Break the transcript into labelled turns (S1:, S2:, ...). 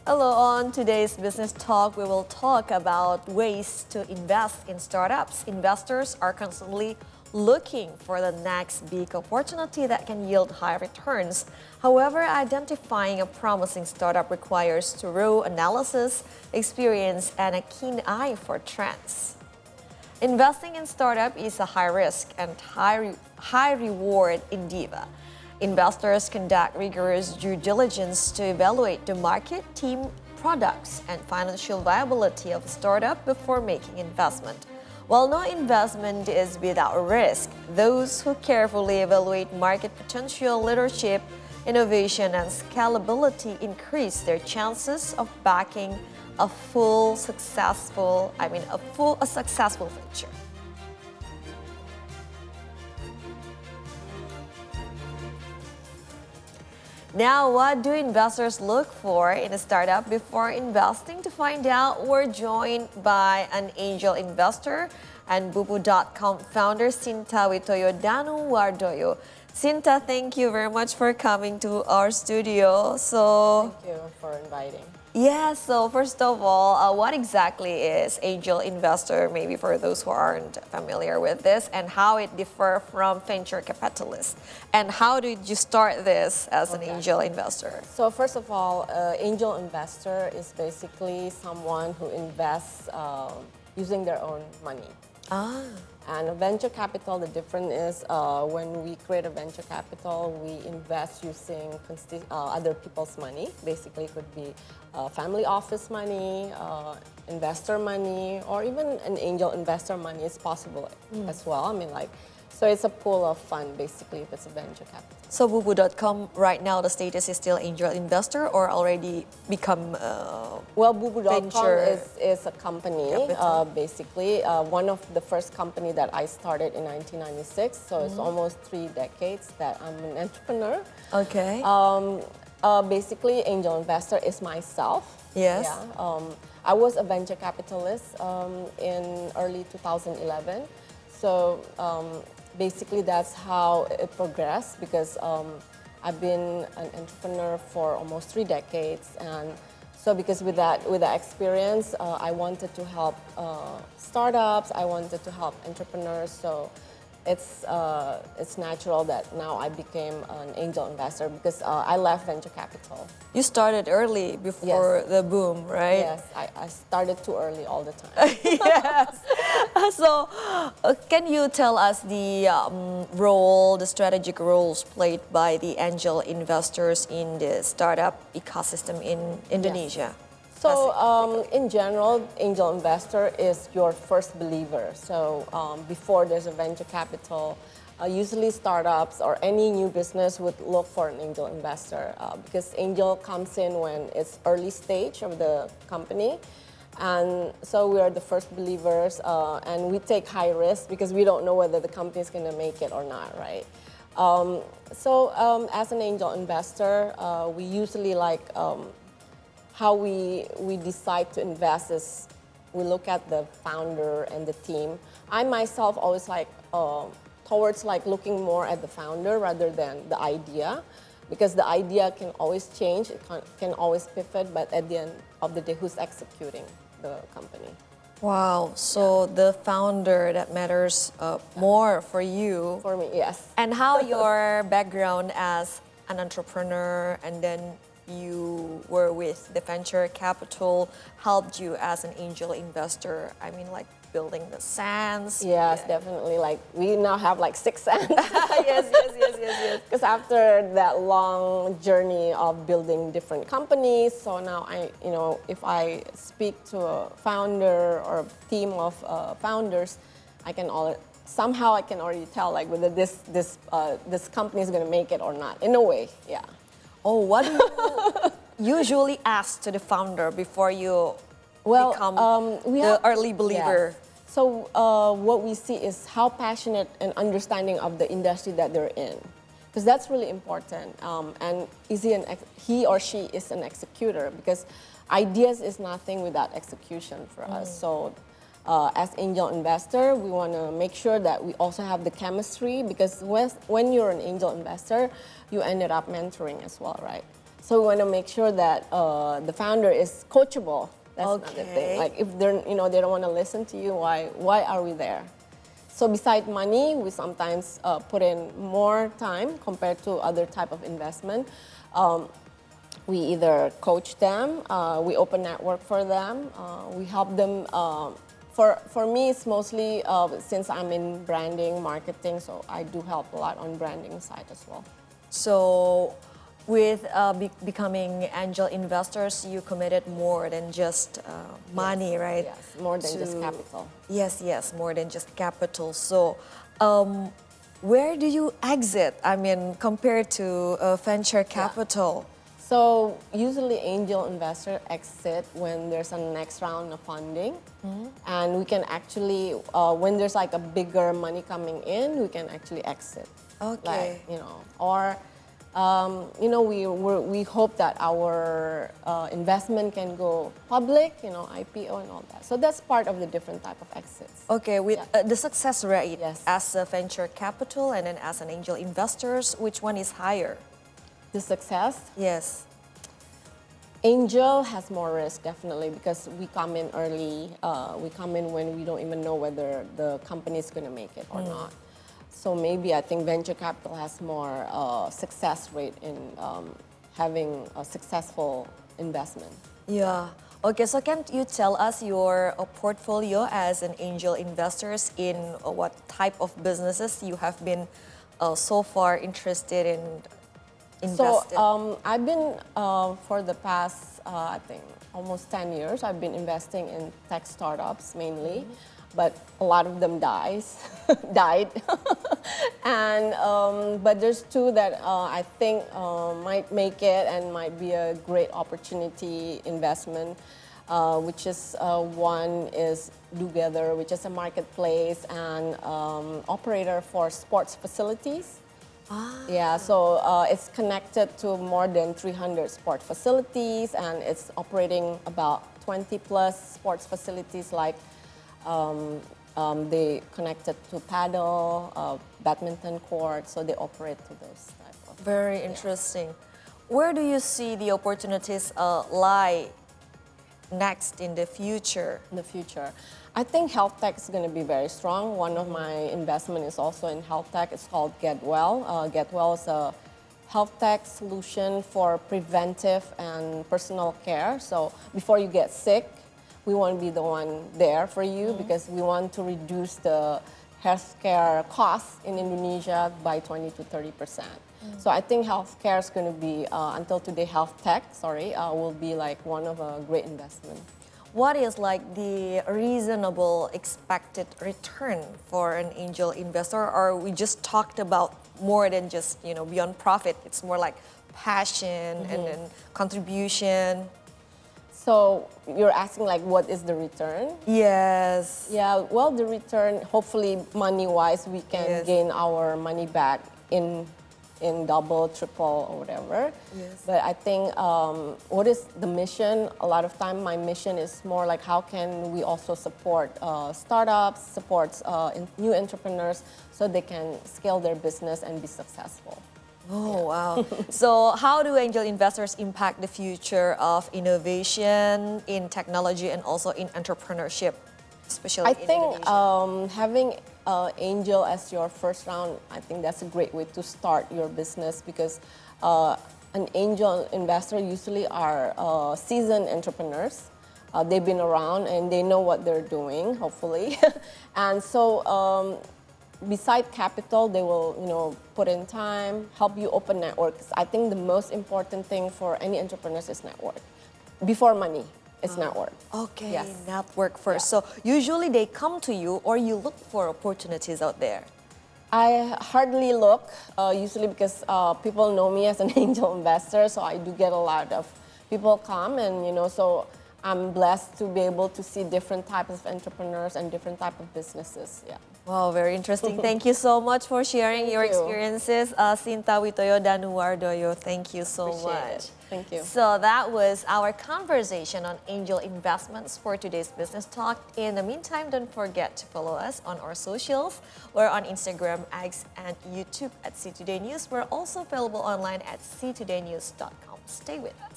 S1: Hello, on today's Business Talk, we will talk about ways to invest in startups. Investors are constantly looking for the next big opportunity that can yield high returns. However, identifying a promising startup requires thorough analysis, experience, and a keen eye for trends. Investing in startup is a high risk and high reward endeavor. Investors conduct rigorous due diligence to evaluate the market, team, products, and financial viability of a startup before making investment. While no investment is without risk, those who carefully evaluate market potential, leadership, innovation, and scalability increase their chances of backing a successful venture. Now, what do investors look for in a startup before investing? To find out, we're joined by an angel investor and Bubu.com founder, Shinta Witoyo Dhanuwardoyo. Shinta, thank you very much for coming to our studio.
S2: Thank you for inviting.
S1: Yeah, so first of all, what exactly is angel investor, maybe for those who aren't familiar with this, and how it differs from venture capitalist? And how did you start this as an angel investor?
S2: So first of all, angel investor is basically someone who invests using their own money. And a venture capital, the difference is when we create a venture capital, we invest using other people's money. Basically, it could be family office money, investor money, or even an angel investor money is possible as well. I mean, so it's a pool of fund, basically, if it's a venture capital.
S1: So Bubu.com right now, the status is still angel investor or already become
S2: Well, Bubu.com is a company, basically. One of the first company that I started in 1996, so it's almost 3 decades that I'm an entrepreneur.
S1: Okay.
S2: Basically, angel investor is myself.
S1: Yes.
S2: Yeah. I was a venture capitalist in early 2011. So basically, that's how it progressed because I've been an entrepreneur for almost 3 decades, and so because with that experience, I wanted to help startups. I wanted to help entrepreneurs. So it's natural that now I became an angel investor because I left venture capital.
S1: You started early before the boom, right?
S2: Yes, I started too early all the time.
S1: Yes. So, can you tell us the the strategic roles played by the angel investors in the startup ecosystem in Indonesia?
S2: Yes. So, in general, angel investor is your first believer. So, before there's a venture capital, usually startups or any new business would look for an angel investor because angel comes in when it's early stage of the company. And so we are the first believers and we take high risk because we don't know whether the company is going to make it or not, right? As an angel investor, we usually how we decide to invest is we look at the founder and the team. I myself always towards looking more at the founder rather than the idea, because the idea can always change, it can always pivot, but at the end of the day, who's executing the company?
S1: Wow, so the founder that matters more for you.
S2: For me, yes.
S1: And how your background as an entrepreneur and then you were with the venture capital helped you as an angel investor? I mean, building the sands.
S2: Yes, definitely. We now have 6 sands.
S1: Yes.
S2: Because after that long journey of building different companies, so now if I speak to a founder or a team of founders, I can already tell whether this company is going to make it or not. In a way, yeah.
S1: Oh, what do you usually ask to the founder before you become the early believer?
S2: Yes. So what we see is how passionate and understanding of the industry that they're in, because that's really important. And he or she is an executor, because ideas is nothing without execution for us. So as angel investor, we want to make sure that we also have the chemistry, because when you're an angel investor, you ended up mentoring as well, right? So we want to make sure that the founder is coachable. That's another
S1: Okay.
S2: thing. Like if they're, they don't want to listen to you, why are we there? So beside money, we sometimes put in more time compared to other type of investment. We either coach them, we open network for them, we help them. For me, it's mostly since I'm in branding, marketing, so I do help a lot on branding side as well.
S1: So with becoming angel investors, you committed more than just money,
S2: Yes,
S1: right?
S2: Yes, more than just capital.
S1: Yes, more than just capital. So where do you exit? I mean, compared to venture capital.
S2: So usually angel investor exit when there's a next round of funding, and we can actually when there's like a bigger money coming in, we can actually exit.
S1: Okay.
S2: Like, or we hope that our investment can go public, IPO and all that. So that's part of the different type of exits.
S1: Okay, with the success rate
S2: Yes.
S1: as a venture capital and then as an angel investors, which one is higher?
S2: The success.
S1: Yes.
S2: Angel has more risk, definitely, because we come in early. We come in when we don't even know whether the company is going to make it or not. So maybe I think venture capital has more success rate in having a successful investment.
S1: Yeah. Okay, so can you tell us your portfolio as an angel investors in what type of businesses you have been so far interested in investing?
S2: So I've been, for the past, I think, almost 10 years, I've been investing in tech startups mainly, but a lot of them died. And, but there's two that I think might make it and might be a great opportunity investment, which is one is Together, which is a marketplace and operator for sports facilities. Yeah, so it's connected to more than 300 sport facilities, and it's operating about 20 plus sports facilities, like they connected to paddle, badminton court, so they operate to those type of.
S1: Very interesting. Where do you see the opportunities lie next in the future?
S2: In the future, I think health tech is going to be very strong. One of my investment is also in health tech. It's called GetWell. GetWell is a health tech solution for preventive and personal care. So before you get sick, we want to be the one there for you because we want to reduce the healthcare costs in Indonesia by 20 to 30%. So I think healthcare is going to be, until today, health tech, will be like one of a great investment.
S1: What is like the reasonable expected return for an angel investor? Or we just talked about more than just beyond profit. It's more like passion and then contribution.
S2: So you're asking like what is the return?
S1: Yes.
S2: Yeah, well, the return, hopefully money-wise, we can
S1: Yes.
S2: gain our money back in double, triple, or whatever.
S1: Yes.
S2: But I think what is the mission? A lot of time, my mission is more like how can we also support startups, support new entrepreneurs, so they can scale their business and be successful.
S1: Oh, wow. So how do angel investors impact the future of innovation in technology and also in entrepreneurship, especially
S2: I
S1: in
S2: think
S1: Indonesia?
S2: having angel as your first round, I think that's a great way to start your business because an angel investor usually are seasoned entrepreneurs. They've been around and they know what they're doing, hopefully. And so beside capital, they will put in time, help you open networks. I think the most important thing for any entrepreneurs is network. Before money, it's network.
S1: Okay,
S2: Yes.
S1: network first.
S2: Yeah.
S1: So usually they come to you or you look for opportunities out there.
S2: I hardly look, usually because people know me as an angel investor, so I do get a lot of people come and, so I'm blessed to be able to see different types of entrepreneurs and different type of businesses, yeah.
S1: Wow, very interesting. Thank you so much for sharing
S2: Thank
S1: your
S2: you.
S1: experiences. Shinta Witoyo Dhanuwardoyo, thank you so
S2: Appreciate
S1: much.
S2: it. Thank you.
S1: So that was our conversation on angel investments for today's Business Talk. In the meantime, don't forget to follow us on our socials. We're on Instagram, X, and YouTube at C Today News. We're also available online at ctodaynews.com. Stay with us.